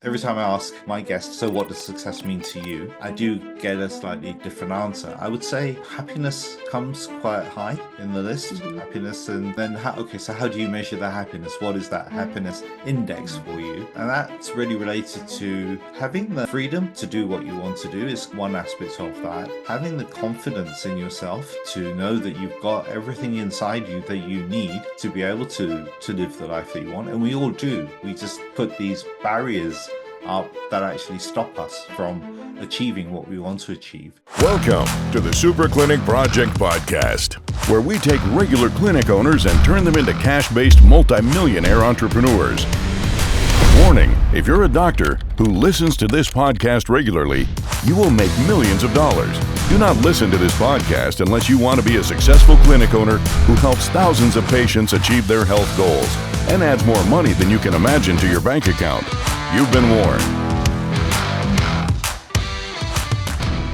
Every time I ask my guest, so what does success mean to you? I do get a slightly different answer. I would say happiness comes quite high in the list. Mhm. Happiness, and then so how do you measure that happiness? What is that happiness index for you? And that's really related to having the freedom to do what you want to do is one aspect of that. Having the confidence in yourself to know that you've got everything inside you that you need to be able to live the life that you want. And we all do. We just put these barriers up that actually stop us from achieving what we want to achieve. Welcome to the Super Clinic Project Podcast, where we take regular clinic owners and turn them into cash-based multimillionaire entrepreneurs. Warning, if you're a doctor who listens to this podcast regularly, you will make millions of dollars. Do not listen to this podcast unless you want to be a successful clinic owner who helps thousands of patients achieve their health goals and adds more money than you can imagine to your bank account. You've been warned.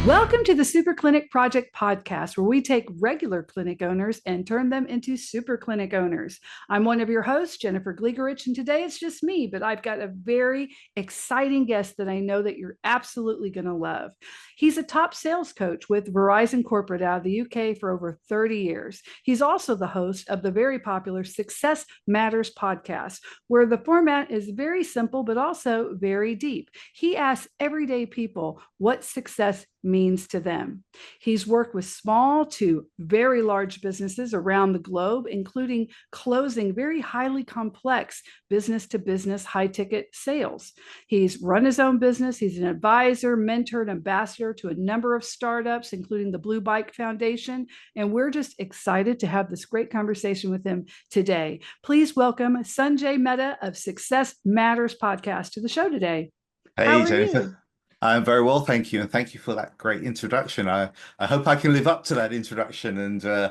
Welcome to the Super Clinic Project Podcast, where we take regular clinic owners and turn them into super clinic owners. I'm one of your hosts, Jennifer Gligoric, and today it's just me, but I've got a very exciting guest that I know that you're absolutely going to love. He's a top sales coach with Verizon Corporate out of the UK for over 30 years. He's also the host of the very popular Success Matters podcast, where the format is very simple, but also very deep. He asks everyday people what success means to them. He's worked with small to very large businesses around the globe, including closing very highly complex business to business high ticket sales. He's run his own business. He's an advisor, mentor, and ambassador to a number of startups, including the Blue Bike Foundation. And we're just excited to have this great conversation with him today. Please welcome Sanjai Mehta of Success Matters podcast to the show today. How Hey, are Jennifer. you? I'm very well, thank you, and thank you for that great introduction. I hope I can live up to that introduction and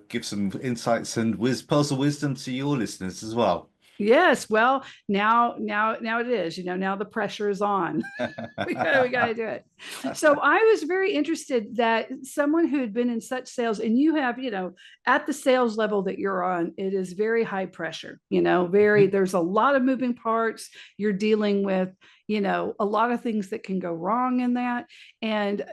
give some insights and pearls of wisdom to your listeners as well. Yes, well, now it is. Now the pressure is on. we gotta do it. So I was very interested that someone who had been in such sales, and you have, at the sales level that you're on, it is very high pressure. There's a lot of moving parts. You're dealing with, a lot of things that can go wrong in that. And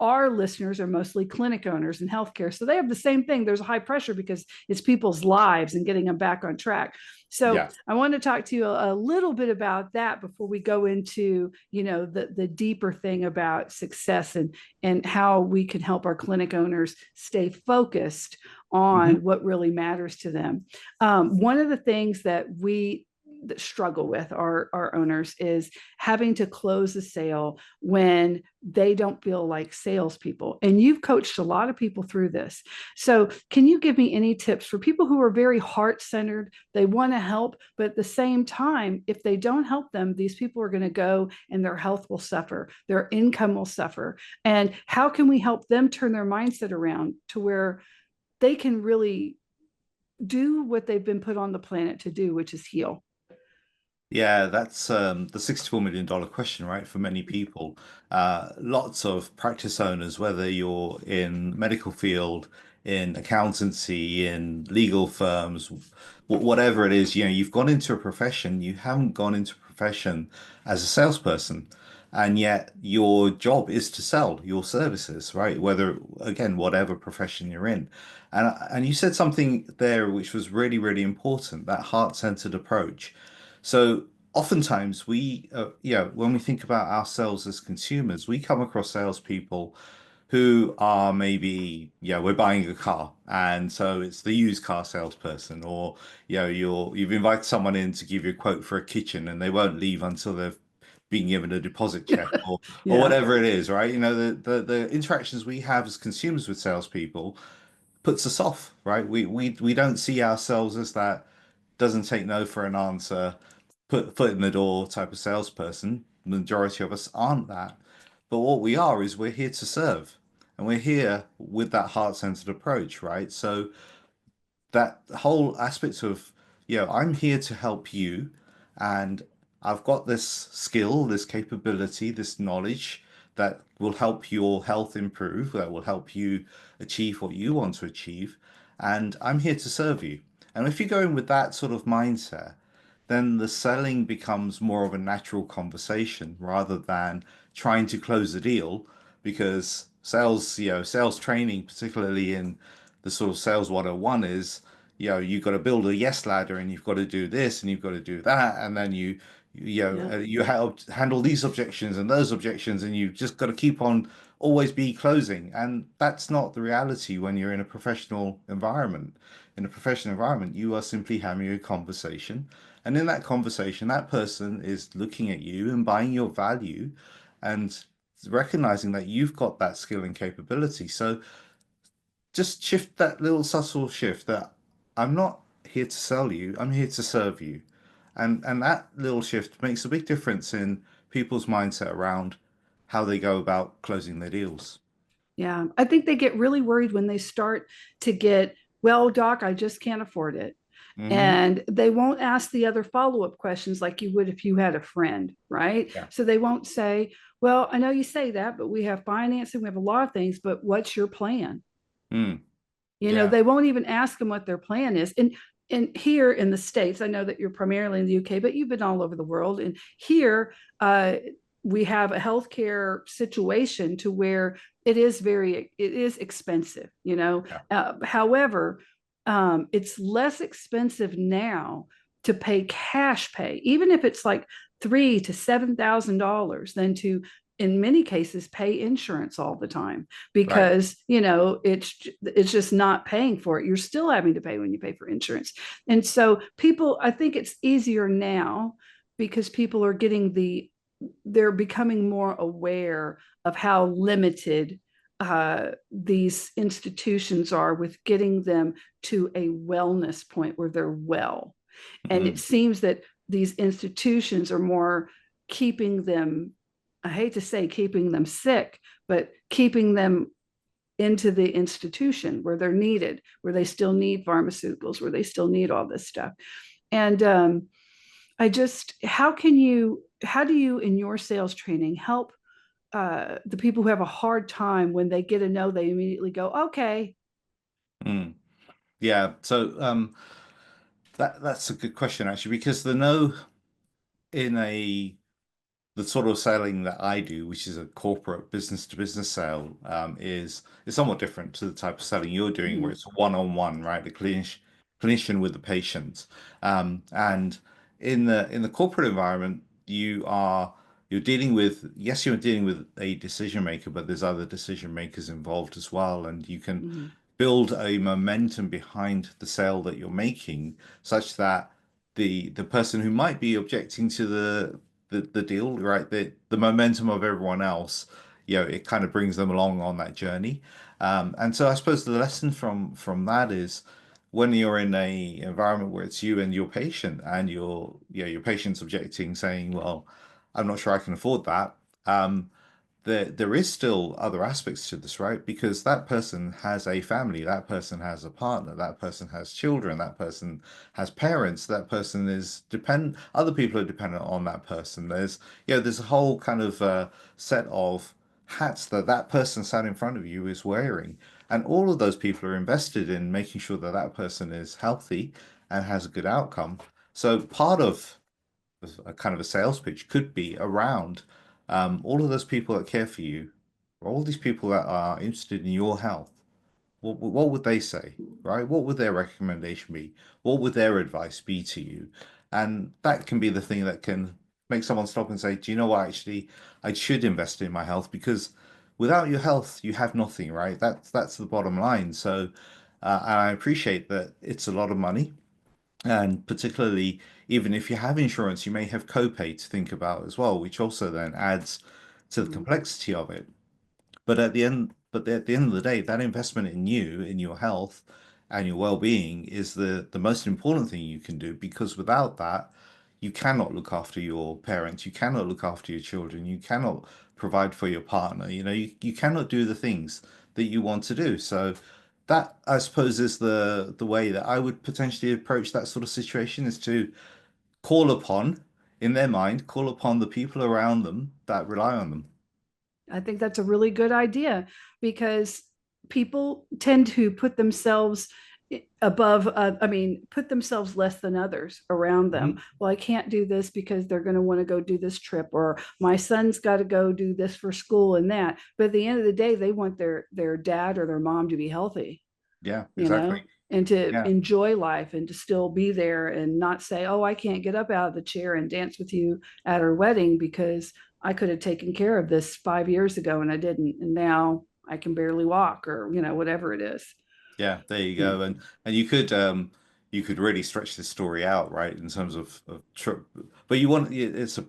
our listeners are mostly clinic owners in healthcare, so they have the same thing. There's a high pressure because it's people's lives and getting them back on track. So Yeah. I want to talk to you a little bit about that before we go into, the deeper thing about success and how we can help our clinic owners stay focused on what really matters to them. One of the things that we struggle with our owners is having to close a sale when they don't feel like salespeople. And you've coached a lot of people through this. So can you give me any tips for people who are very heart-centered? They want to help, but at the same time, if they don't help them, these people are going to go and their health will suffer, their income will suffer. And how can we help them turn their mindset around to where they can really do what they've been put on the planet to do, which is heal? Yeah, that's the $64 million question, right? For many people, lots of practice owners, whether you're in medical field, in accountancy, in legal firms, whatever it is, you've gone into a profession, you haven't gone into a profession as a salesperson, and yet your job is to sell your services, right? Whether, again, whatever profession you're in. And you said something there which was really, really important, that heart-centered approach. So oftentimes when we think about ourselves as consumers, we come across salespeople who are maybe, we're buying a car, and so it's the used car salesperson, or you've invited someone in to give you a quote for a kitchen, and they won't leave until they've been given a deposit check, or Yeah. whatever it is, right? The interactions we have as consumers with salespeople puts us off, right? We don't see ourselves as that doesn't take no for an answer, put foot in the door type of salesperson. The majority of us aren't that. But what we are is we're here to serve. And we're here with that heart-centered approach, right? So that whole aspect of, I'm here to help you, and I've got this skill, this capability, this knowledge that will help your health improve, that will help you achieve what you want to achieve, and I'm here to serve you. And if you go in with that sort of mindset, then the selling becomes more of a natural conversation rather than trying to close a deal because sales, sales training, particularly in the sort of sales 101 is, you've got to build a yes ladder and you've got to do this and you've got to do that. And then Yeah. you help handle these objections and those objections and you've just got to keep on always be closing. And that's not the reality when you're in a professional environment. In a professional environment, you are simply having a conversation. And in that conversation, that person is looking at you and buying your value and recognizing that you've got that skill and capability. So just shift that little subtle shift that I'm not here to sell you, I'm here to serve you. And that little shift makes a big difference in people's mindset around how they go about closing their deals. Yeah. I think they get really worried when they start to get, well, doc, I just can't afford it. Hmm. And they won't ask the other follow-up questions like you would if you had a friend, right? Yeah. So they won't say, well, I know you say that, but we have financing, we have a lot of things, but what's your plan? Mm. You know, Yeah. they won't even ask them what their plan is. And here in the States, I know that you're primarily in the UK, but you've been all over the world. And here, we have a healthcare situation to where it is expensive, you know. Yeah. However, it's less expensive now to pay cash pay, even if it's like $3,000 to $7,000 than to in many cases pay insurance all the time Right. because it's just not paying for it. You're still having to pay when you pay for insurance. And so people, I think it's easier now because people are they're becoming more aware of how limited these institutions are with getting them to a wellness point where they're well. And it Mm. seems that these institutions are more keeping them, I hate to say keeping them sick, but keeping them into the institution where they're needed, where they still need pharmaceuticals, where they still need all this stuff. And I just, how do you in your sales training help the people who have a hard time when they get a no, they immediately go, okay. Mm. Yeah. So that's a good question actually, because the no in the sort of selling that I do, which is a corporate business to business sale, is somewhat different to the type of selling you're doing, where Mm, it's one-on-one, right? The clinician with the patient. And in the corporate environment, you're dealing with, yes, you're dealing with a decision maker, but there's other decision makers involved as well, and you can mm, build a momentum behind the sale that you're making, such that the person who might be objecting to the deal, right? The momentum of everyone else, it kind of brings them along on that journey. And so I suppose the lesson from that is when you're in a environment where it's you and your patient and your patient's objecting, saying, well, I'm not sure I can afford that. There is still other aspects to this, right? Because that person has a family, that person has a partner, that person has children, that person has parents, that person is dependent, other people are dependent on that person. There's a whole kind of set of hats that that person sat in front of you is wearing. And all of those people are invested in making sure that that person is healthy and has a good outcome. So part of a kind of a sales pitch could be around all of those people that care for you, all these people that are interested in your health. What would they say, right? What would their recommendation be? What would their advice be to you? And that can be the thing that can make someone stop and say, do you know what? Actually, I should invest in my health because without your health, you have nothing, right? That's the bottom line. So, and I appreciate that it's a lot of money. And particularly, even if you have insurance, you may have copay to think about as well, which also then adds to the mm. complexity of it. But at the end of the day, that investment in you, in your health and your well-being is the most important thing you can do because without that, you cannot look after your parents, you cannot look after your children, you cannot provide for your partner, you cannot do the things that you want to do. So that I suppose is the way that I would potentially approach that sort of situation is to call upon, in their mind, call upon the people around them that rely on them. I think that's a really good idea because people tend to put themselves above, I mean, put themselves less than others around them. Mhm. Well, I can't do this because they're going to want to go do this trip, or my son's got to go do this for school and that. But at the end of the day, they want their dad or their mom to be healthy, Yeah, you exactly. know, and to Yeah. enjoy life and to still be there and not say, oh, I can't get up out of the chair and dance with you at our wedding because I could have taken care of this 5 years ago and I didn't. And now I can barely walk, or, whatever it is. Yeah, there you Yeah. go. And you could really stretch this story out, right, in terms of but you want it's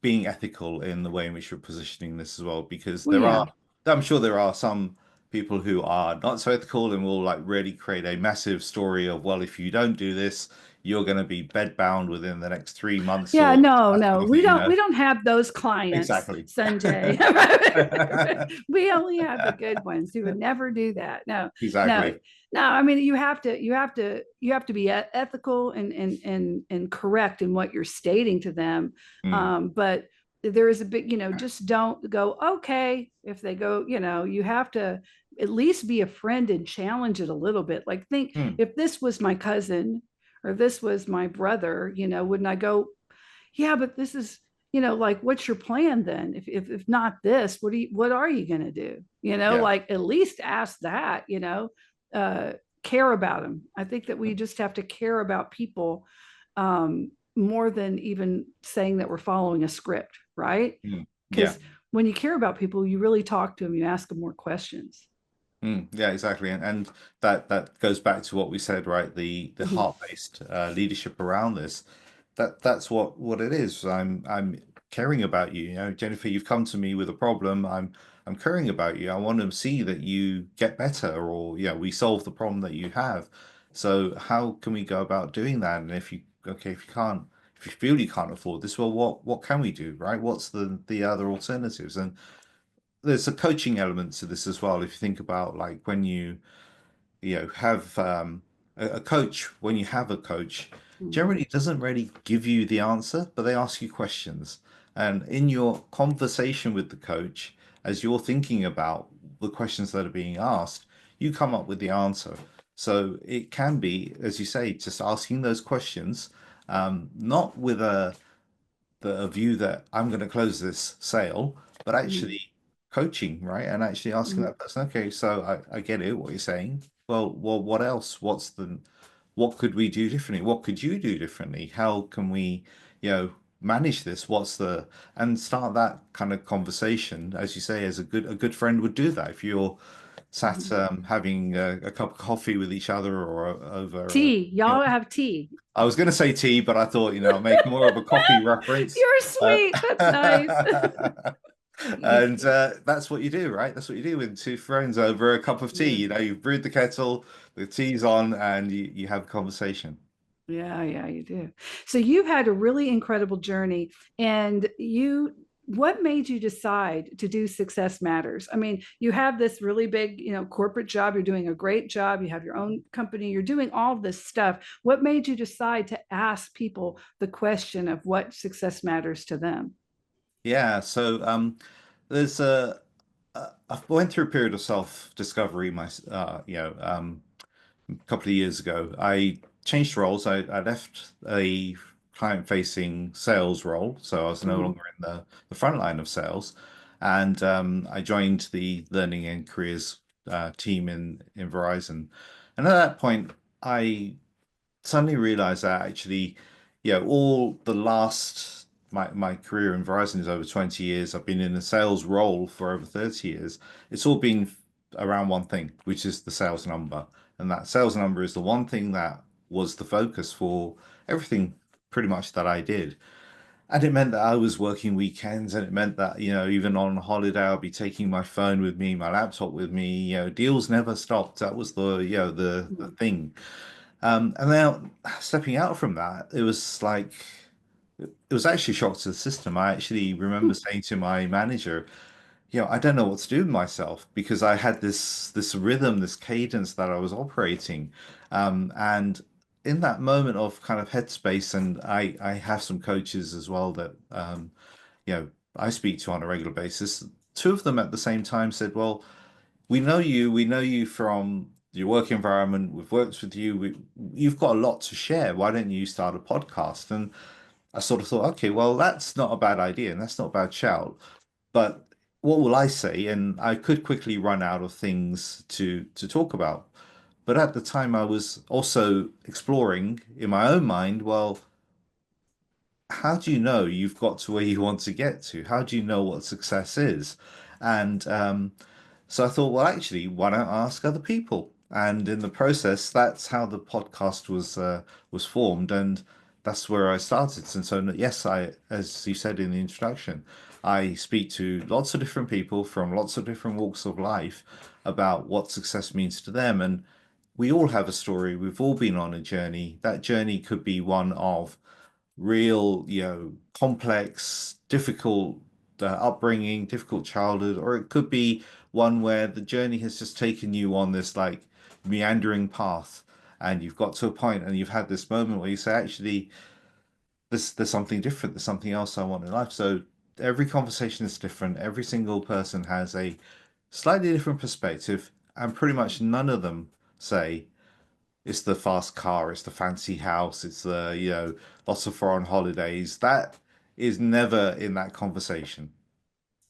being ethical in the way in which you're positioning this as well, because Well, yeah. I'm sure there are some people who are not so ethical and will like really create a massive story of, well, if you don't do this, you're going to be bedbound within the next 3 months Yeah, or no, that no, sort of thing, we don't have those clients, Exactly. Sanjay. We only have the good ones who would never do that. No, no, Exactly. no. I mean, you have to be ethical and correct in what you're stating to them. Mm, But there is a big, just don't go, okay, if they go, you have to at least be a friend and challenge it a little bit. Like, think, mm, if this was my cousin or this was my brother, wouldn't I go, yeah, but this is, like, what's your plan then? If not this, what are you going to do? yeah. Like, at least ask that, uh, care about them. I think that we just have to care about people, more than even saying that we're following a script, right? Mm, yeah. Because when you care about people, you really talk to them, you ask them more questions. Yeah, exactly, and that goes back to what we said, right? The Mhm. heart-based leadership around this. That's what it is. I'm caring about you. You know, Jennifer, you've come to me with a problem. I'm caring about you. I want to see that you get better, or we solve the problem that you have. So how can we go about doing that? And if you can't, if you feel you can't afford this, well, what can we do, right? What's the other alternatives? And there's a coaching element to this as well. If you think about like when you have a coach, when you have a coach, Mhm. generally doesn't really give you the answer, but they ask you questions. And in your conversation with the coach, as you're thinking about the questions that are being asked, you come up with the answer. So it can be, as you say, just asking those questions, not with a view that I'm going to close this sale, but Mhm. actually coaching, right? And actually asking Mhm. that person, okay, so I get it, what you're saying. Well, what else? What could we do differently? What could you do differently? How can we, manage this? And start that kind of conversation, as you say, as a good friend would do that. If you're sat Mhm. having a cup of coffee with each other or over, Tea, y'all have tea. I was going to say tea, but I thought, I'll make more of a coffee reference. You're Uh, sweet. That's nice. and that's what you do, right? That's what you do with two friends over a cup of tea. Yeah. You've brewed the kettle, the tea's on, and you have a conversation. Yeah, yeah, you do. So you've had a really incredible journey, and what made you decide to do Success Matters? I mean, you have this really big, corporate job. You're doing a great job. You have your own company. You're doing all this stuff. What made you decide to ask people the question of what success matters to them? Yeah, so there's I went through a period of self-discovery, a couple of years ago. I changed roles. I left a client-facing sales role, so I was no Mhm. longer in the front line of sales, and I joined the learning and careers team in Verizon. And at that point, I suddenly realized that actually, all the last my career in Verizon is over 20 years. I've been in a sales role for over 30 years. It's all been around one thing, which is the sales number. And that sales number is the one thing that was the focus for everything pretty much that I did. And it meant that I was working weekends, and it meant that, even on holiday, I'll be taking my phone with me, my laptop with me. Deals never stopped. That was the Mhm. thing. And now stepping out from that, it was like it was actually a shock to the system. I actually remember saying to my manager, I don't know what to do with myself because I had this rhythm, this cadence that I was operating. And in that moment of kind of headspace, and I have some coaches as well that I speak to on a regular basis. Two of them at the same time said, well, we know you from your work environment. We've worked with you. You've got a lot to share. Why don't you start a podcast? And I sort of thought, okay, well, that's not a bad idea and that's not a bad shout. But what will I say? And I could quickly run out of things to talk about. But at the time, I was also exploring in my own mind, well, how do you know you've got to where you want to get to? How do you know what success is? And so I thought, well, actually, why don't I ask other people? And in the process, that's how the podcast was formed, and that's where I started. And so, yes, as you said in the introduction, I speak to lots of different people from lots of different walks of life about what success means to them. And we all have a story. We've all been on a journey. That journey could be one of real, complex, difficult upbringing, difficult childhood, or it could be one where the journey has just taken you on this like meandering path, and you've got to a point and you've had this moment where you say, actually, there's something different, there's something else I want in life. So every conversation is different. Every single person has a slightly different perspective, and pretty much none of them say it's the fast car, it's the fancy house, it's the, lots of foreign holidays. That is never in that conversation.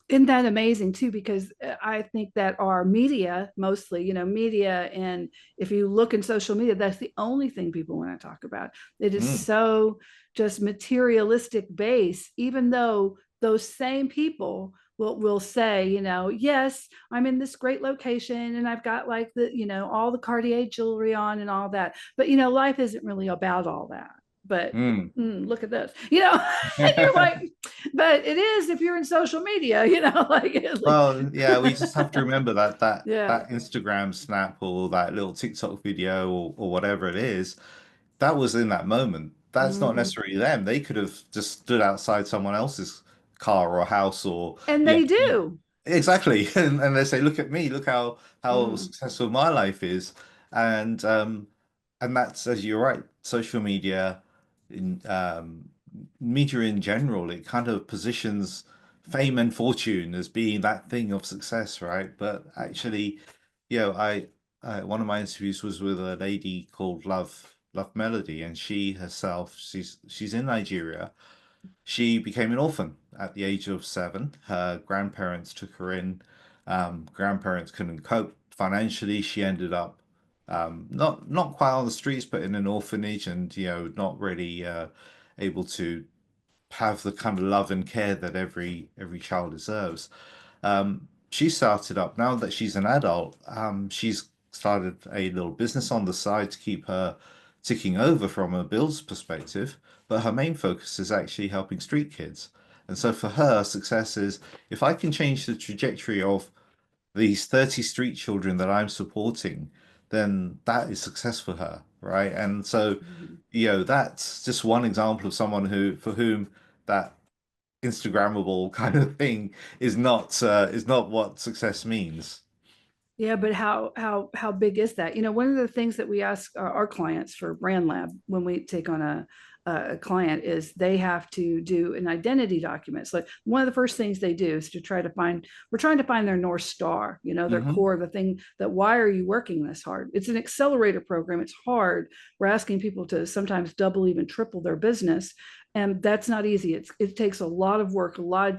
Isn't that amazing too? Because I think that our media, mostly, media, and if you look in social media, that's the only thing people want to talk about. It is Mm, so just materialistic base, even though those same people will say, yes, I'm in this great location and I've got like all the Cartier jewelry on and all that. But life isn't really about all that. But mm. look at this, and you're like, but it is if you're in social media, like Well, yeah, we just have to remember that that yeah. that Instagram snap or that little TikTok video or whatever it is, that was in that moment. That's not Mhm. necessarily them. They could have just stood outside someone else's car or house or And yeah, they do. exactly. And they say, look at me, look how Mm. successful my life is. And that's, as you're right, social media in media in general, it kind of positions fame and fortune as being that thing of success, right? But actually, I one of my interviews was with a lady called Love Melody, and she herself, she's in Nigeria. She became an orphan at the age of 7. Her grandparents took her in. Grandparents couldn't cope financially. She ended up not quite on the streets, but in an orphanage, and not really able to have the kind of love and care that every child deserves. She started up now that she's an adult. She's started a little business on the side to keep her ticking over from a bills perspective, but her main focus is actually helping street kids. And so for her, success is if I can change the trajectory of these 30 street children that I'm supporting, then that is success for her, right? And so, Mhm. that's just one example of someone who for whom that Instagrammable kind of thing is not what success means. Yeah, but how big is that? One of the things that we ask our clients for Brand Lab when we take on a client is they have to do an identity document. So one of the first things they do is to try to find, we're trying to find their North Star, their Hmm. core, the thing that why are you working this hard? It's an accelerator program. It's hard. We're asking people to sometimes double, even triple their business. And that's not easy. It takes a lot of work, a lot of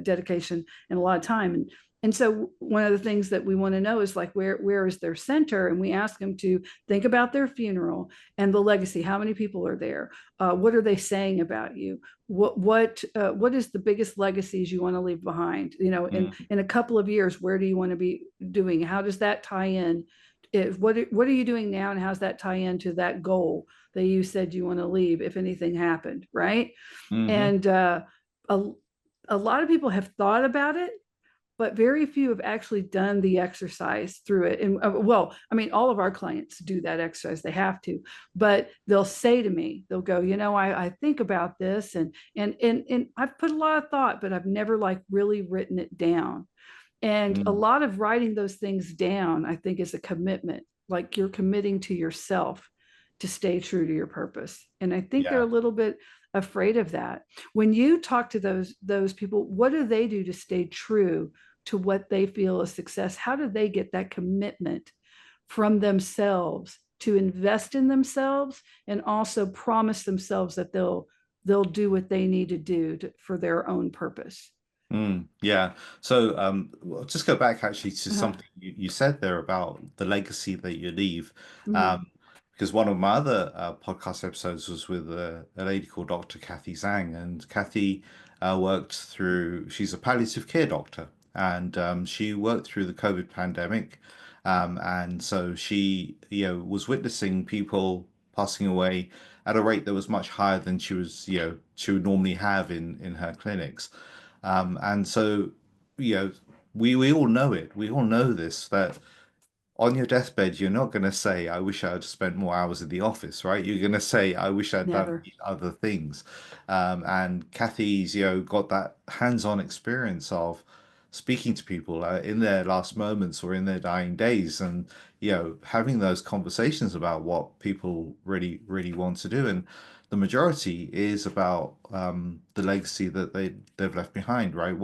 dedication, and a lot of time. And so one of the things that we want to know is like where is their center, and we ask them to think about their funeral and the legacy. How many people are there? What are they saying about you? What is the biggest legacies you want to leave behind? In a couple of years, where do you want to be doing? How does that tie in? What are you doing now, and how's that tie into that goal that you said you want to leave if anything happened, right? Hmm. And a, a lot of people have thought about it, but very few have actually done the exercise through it. And well, I mean, all of our clients do that exercise, they have to, but they'll say to me, they'll go, I think about this, and I've put a lot of thought, but I've never like really written it down. And a Mm. lot of writing those things down, I think, is a commitment. Like you're committing to yourself to stay true to your purpose. And I think they're a Yeah. little bit afraid of that. When you talk to those people, what do they do to stay true to what they feel is success? How do they get that commitment from themselves to invest in themselves and also promise themselves that they'll do what they need to do for their own purpose. Yeah. So well, just go back actually to Uh-huh. something you said there about the legacy that you leave. Mm-hmm. Um, because one of my other podcast episodes was with a lady called Dr. Kathy Zhang, and Kathy worked through, she's a palliative care doctor, and she worked through the COVID pandemic. And so she, was witnessing people passing away at a rate that was much higher than she would normally have in her clinics. And so, you know, we all know it. We all know this, that on your deathbed, you're not going to say, I wish I had spent more hours in the office, right? You're going to say, I wish I'd done Never. these other things. And Kathy's, got that hands-on experience of speaking to people in their last moments or in their dying days, and, having those conversations about what people really, really want to do. And the majority is about the legacy that they've left behind, right?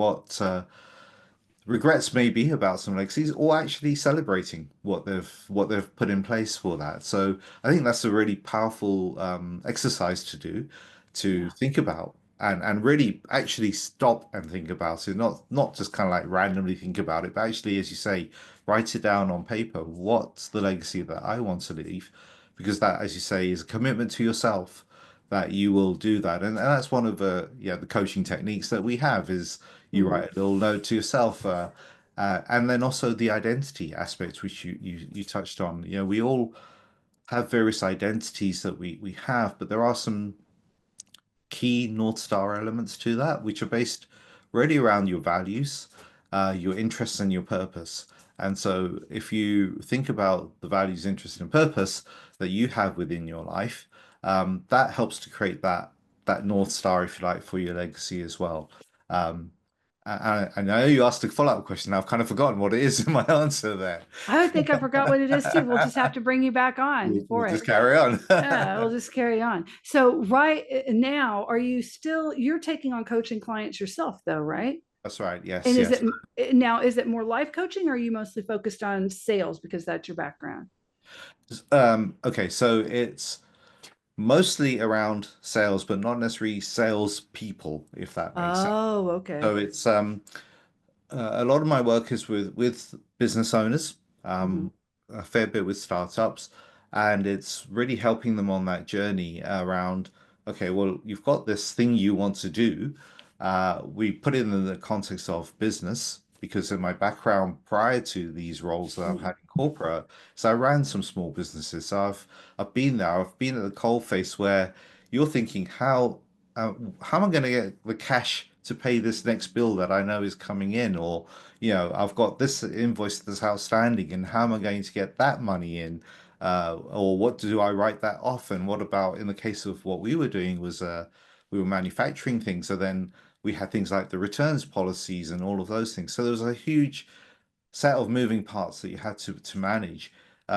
Regrets maybe about some legacies, or actually celebrating what they've put in place for that. So I think that's a really powerful exercise to do, to Yeah. think about and really actually stop and think about it, not just kind of like randomly think about it, but actually, as you say, write it down on paper. What's the legacy that I want to leave? Because that, as you say, is a commitment to yourself that you will do that. And that's one of the coaching techniques that we have is you Mm-hmm. write a little note to yourself, and then also the identity aspect, which you touched on. We all have various identities that we have, but there are some key North Star elements to that, which are based really around your values, your interests, and your purpose. And so, if you think about the values, interests, and purpose that you have within your life, that helps to create that North Star, if you like, for your legacy as well. Um, I know you asked a follow-up question. I've kind of forgotten what it is in my answer there. I think I forgot what it is too. We'll just have to bring you back on We'll for just it. carry on. Yeah, we'll just carry on. So right now, are you still, you're taking on coaching clients yourself though, right? That's right. And Yes, is yes. it now, is it more life coaching or are you mostly focused on sales because that's your background? Okay, so it's mostly around sales, but not necessarily sales people, if that makes sense. Oh, So okay. it's a lot of my work is with business owners, Mm-hmm. a fair bit with startups, and it's really helping them on that journey around, okay, well, you've got this thing you want to do. We put it in the context of business because in my background prior to these roles that I've Mm-hmm. had in corporate, so I ran some small businesses. So I've been there. I've been at the coalface where you're thinking, uh, how am I going to get the cash to pay this next bill that I know is coming in? Or, I've got this invoice that's outstanding, and how am I going to get that money in? Or what do I write that off? And what about in the case of what we were doing was we were manufacturing things. So then we had things like the returns policies and all of those things. So there was a huge set of moving parts that you had to manage.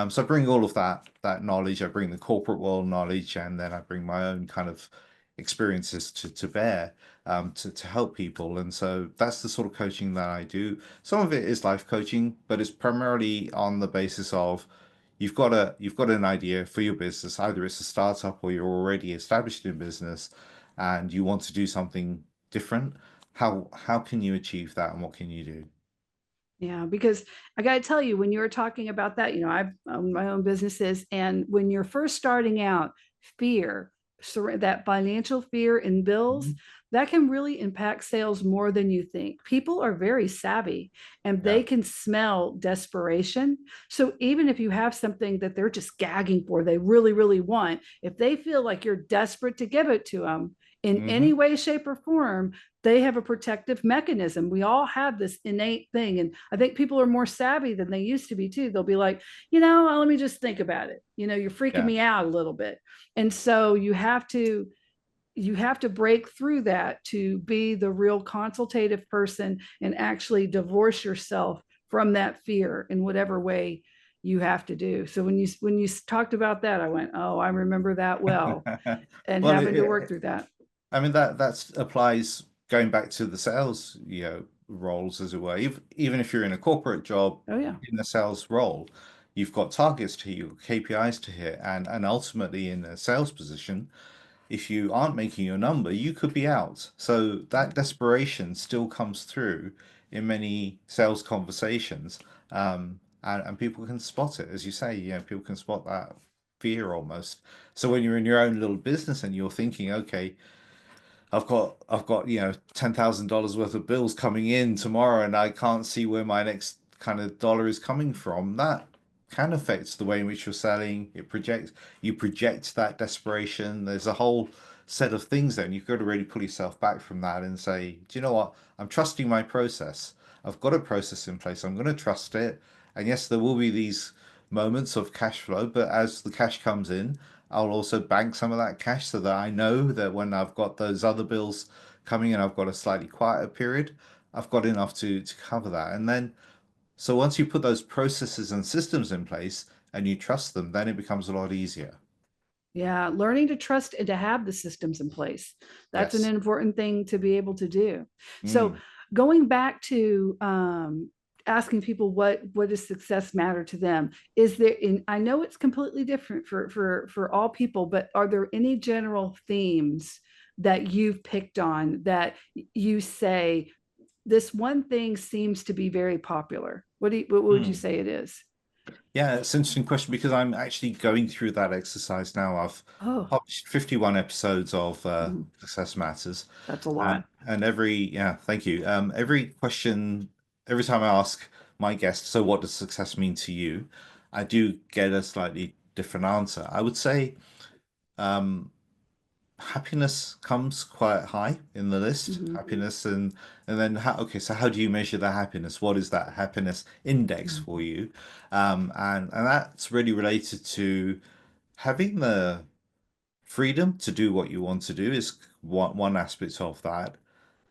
So I bring all of that knowledge. I bring the corporate world knowledge, and then I bring my own kind of experiences to bear to help people. And so that's the sort of coaching that I do. Some of it is life coaching, but it's primarily on the basis of you've got an idea for your business. Either it's a startup or you're already established in business, and you want to do something different. How can you achieve that, and what can you do? Yeah, because I got to tell you, when you were talking about that, I've owned my own businesses, and when you're first starting out, fear, that financial fear in bills, Mhm. that can really impact sales more than you think. People are very savvy and they Yeah. can smell desperation. So even if you have something that they're just gagging for, they really, really want, if they feel like you're desperate to give it to them in Hmm. any way, shape, or form, they have a protective mechanism. We all have this innate thing. And I think people are more savvy than they used to be too. They'll be like, let me just think about it. You're freaking Yeah. me out a little bit. And so you have to break through that to be the real consultative person and actually divorce yourself from that fear in whatever way you have to do. So when you talked about that, I went, oh, I remember that well, and Well, having to work through that. I mean that applies going back to the sales, roles as it were. Even if you're in a corporate job Oh yeah. in a sales role, you've got targets to hit, you've got KPIs to hit, and ultimately in a sales position, if you aren't making your number, you could be out. So that desperation still comes through in many sales conversations, and people can spot it, as you say. People can spot that fear almost. So when you're in your own little business and you're thinking, okay, I've got $10,000 worth of bills coming in tomorrow, and I can't see where my next kind of dollar is coming from. That can affect the way in which you're selling. You project that desperation. There's a whole set of things there, and you've got to really pull yourself back from that and say, do you know what? I'm trusting my process. I've got a process in place. I'm going to trust it. And yes, there will be these moments of cash flow, but as the cash comes in, I'll also bank some of that cash so that I know that when I've got those other bills coming in, I've got a slightly quieter period, I've got enough to cover that. And then, so once you put those processes and systems in place and you trust them, then it becomes a lot easier. Yeah, learning to trust and to have the systems in place. That's an Yes. important thing to be able to do. So Mm. going back to asking people what does success matter to them, is there, in I know it's completely different for all people, but are there any general themes that you've picked on that you say this one thing seems to be very popular? What would you Mm. say it is? Yeah, it's an interesting question because I'm actually going through that exercise now. I've Oh, published 51 episodes of mhm, Success Matters, that's a and lot. yeah, thank you. Every question, every time I ask my guest, so what does success mean to you? I do get a slightly different answer. I would say um, happiness comes quite high in the list. Mhm, Happiness, and then okay, so how do you measure that happiness? What is that happiness index mhm, for you? And that's really related to having the freedom to do what you want to do is one aspect of that.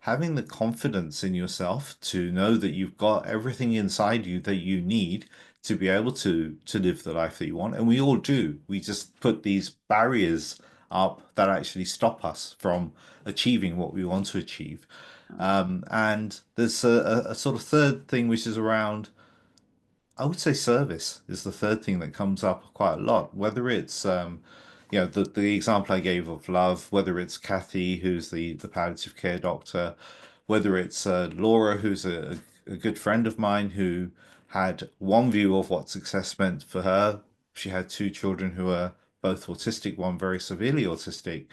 Having the confidence in yourself to know that you've got everything inside you that you need to be able to live the life that you want. And we all do. We just put these barriers up that actually stop us from achieving what we want to achieve. And there's a sort of third thing, which is around, I would say service is the third thing that comes up quite a lot, whether it's the example I gave of love, whether it's Kathy, who's the palliative care doctor, whether it's Laura, who's a good friend of mine who had one view of what success meant for her. She had two children who are both autistic, one very severely autistic.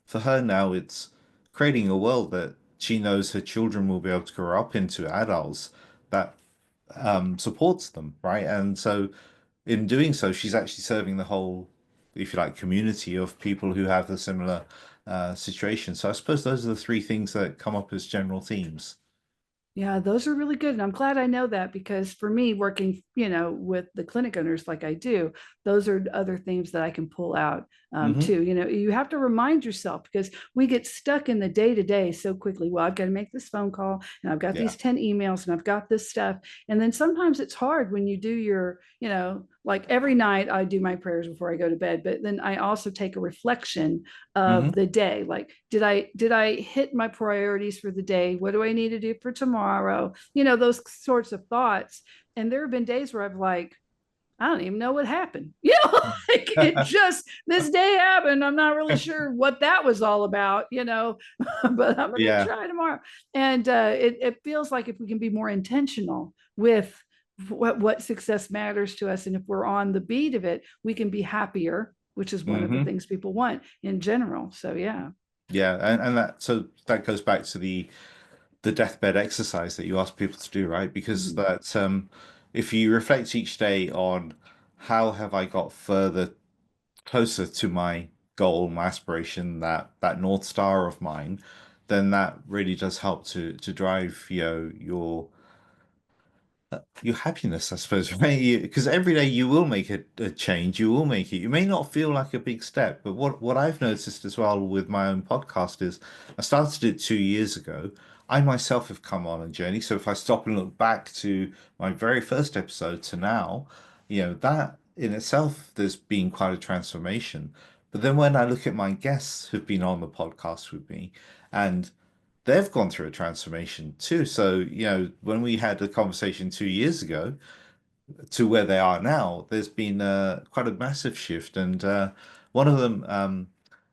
For her now, it's creating a world that she knows her children will be able to grow up into adults that supports them, right? And so in doing so, she's actually serving the whole, if you like, community of people who have the similar situation. So I suppose those are the three things that come up as general themes. Yeah, those are really good. And I'm glad I know that because for me, working, with the clinic owners like I do, those are other things that I can pull out Hmm. too. You have to remind yourself because we get stuck in the day to day so quickly. Well, I've got to make this phone call and I've got Yeah. these 10 emails and I've got this stuff. And then sometimes it's hard when you do your, like every night I do my prayers before I go to bed, but then I also take a reflection Hmm. of the day. Like, did I hit my priorities for the day? What do I need to do for tomorrow? Those sorts of thoughts. And there have been days where I've like, I don't even know what happened. Like it just this day happened. I'm not really sure what that was all about, but I'm gonna Yeah. try tomorrow. And it feels like if we can be more intentional with what success matters to us, and if we're on the beat of it, we can be happier, which is one of the Hmm. things people want in general. So yeah. Yeah. And that goes back to the deathbed exercise that you ask people to do, right? Because Mhm. that if you reflect each day on how have I got further closer to my goal, my aspiration, that North Star of mine, then that really does help to drive, your happiness, I suppose, right? Because every day you will make a change, you will make it. You may not feel like a big step, but what I've noticed as well with my own podcast is I started it 2 years ago. I myself have come on a journey. So if I stop and look back to my very first episode to now, that in itself, there's been quite a transformation. But then when I look at my guests who've been on the podcast with me, and they've gone through a transformation too. So, when we had a conversation 2 years ago, to where they are now, there's been quite a massive shift. And one of them,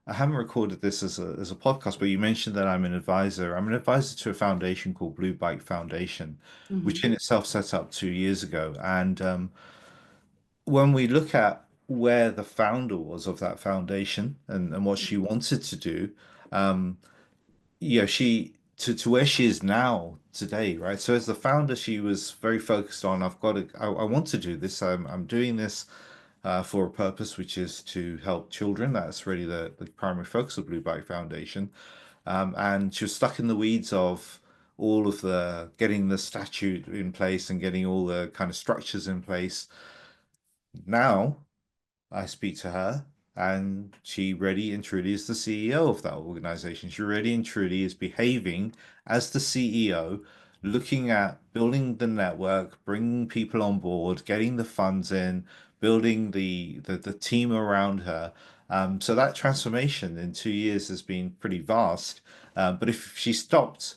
I haven't recorded this as a podcast, but you mentioned that I'm an advisor. I'm an advisor to a foundation called Blue Bike Foundation, which Mhm. in itself set up 2 years ago. And when we look at where the founder was of that foundation and what she wanted to do, um, she to where she is now today, right? So as the founder, she was very focused on, I want to do this. I'm doing this for a purpose, which is to help children. That's really the primary focus of Blue Bike Foundation. And she was stuck in the weeds of all of the getting the statute in place and getting all the kind of structures in place. Now I speak to her, and she really and truly is the CEO of that organization. She really and truly is behaving as the CEO, looking at building the network, bringing people on board, getting the funds in, building the team around her. So that transformation in 2 years has been pretty vast. But if she stopped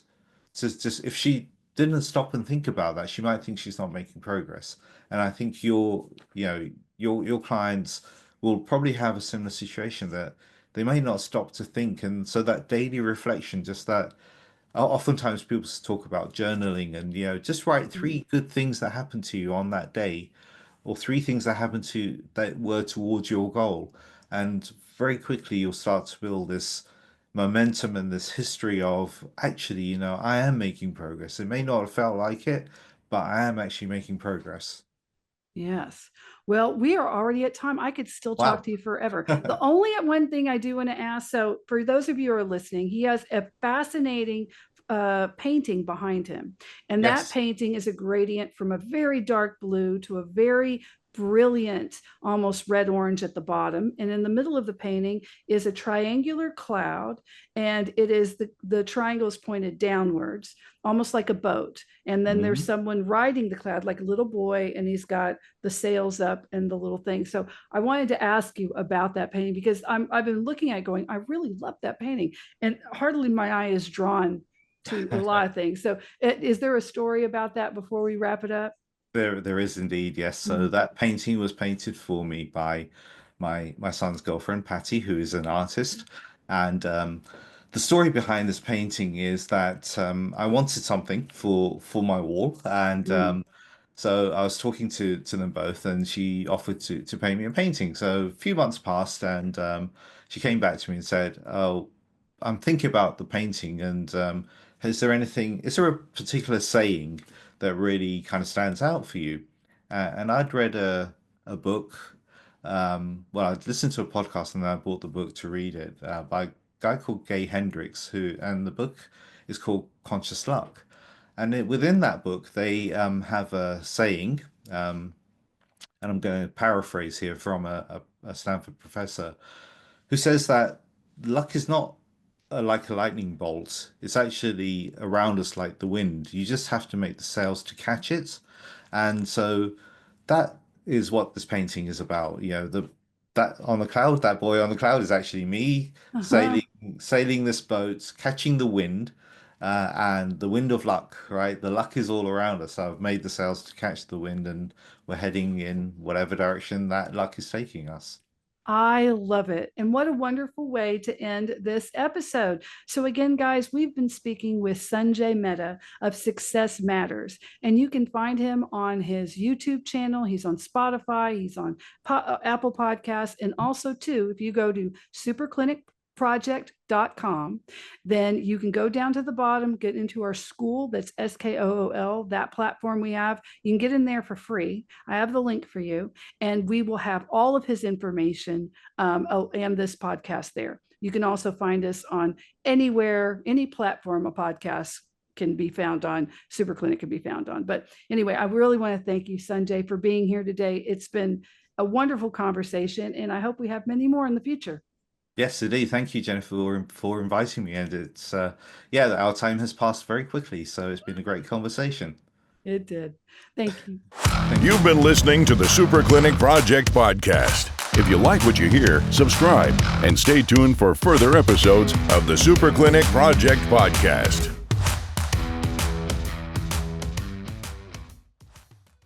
just if she didn't stop and think about that, she might think she's not making progress. And I think your clients will probably have a similar situation that they may not stop to think. And so that daily reflection, just that oftentimes people talk about journaling and, just write Mhm. 3 good things that happened to you on that day, or 3 things that happened to you that were towards your goal. And very quickly you'll start to build this momentum and this history of actually, I am making progress. It may not have felt like it, but I am actually making progress. Yes. Well, we are already at time. I could still talk Wow. to you forever. The only one thing I do want to ask, so for those of you who are listening, he has a fascinating painting behind him. And that Yes. painting is a gradient from a very dark blue to a very brilliant, almost red orange at the bottom. And in the middle of the painting is a triangular cloud, and it is the triangle is pointed downwards, almost like a boat. And then there's Mhm. someone riding the cloud like a little boy, and he's got the sails up and the little thing. So I wanted to ask you about that painting because I've been looking at it going, I really love that painting. And hardly my eye is drawn to a lot of things. So is there a story about that before we wrap it up? There is indeed, yes. So Mhm. that painting was painted for me by my son's girlfriend, Patty, who is an artist. And the story behind this painting is that I wanted something for my wall, and Mm. so I was talking to them both, and she offered to paint me a painting. So a few months passed, and she came back to me and said, "Oh, I'm thinking about the painting, and is there a particular saying that really kind of stands out for you?" And I'd read a book. Well, I'd listened to a podcast and then I bought the book to read it by a guy called Gay Hendricks, and the book is called Conscious Luck. And within that book, they have a saying, and I'm going to paraphrase here from a Stanford professor who says that luck is not like a lightning bolt. It's actually around us like the wind. You just have to make the sails to catch it. And so that is what this painting is about. That on the cloud, that boy on the cloud is actually me Uh-huh. sailing this boat, catching the wind, and the wind of luck, right? The luck is all around us. I've made the sails to catch the wind, and we're heading in whatever direction that luck is taking us. I love it. And what a wonderful way to end this episode. So, again, guys, we've been speaking with Sanjay Mehta of Success Matters, and you can find him on his YouTube channel. He's on Spotify, he's on Apple Podcasts, and also, too, if you go to superclinicproject.com, then you can go down to the bottom, get into our school. That's SKOOL, that platform we have. You can get in there for free. I have the link for you, and we will have all of his information and this podcast there. You can also find us on anywhere, any platform a podcast can be found on, Super Clinic can be found on. But anyway, I really want to thank you, Sanjay, for being here today. It's been a wonderful conversation, and I hope we have many more in the future. Yes, indeed. Thank you, Jennifer, for inviting me. And yeah, our time has passed very quickly. So it's been a great conversation. It did. Thank you. Thank you. You've been listening to the Super Clinic Project podcast. If you like what you hear, subscribe and stay tuned for further episodes of the Super Clinic Project podcast.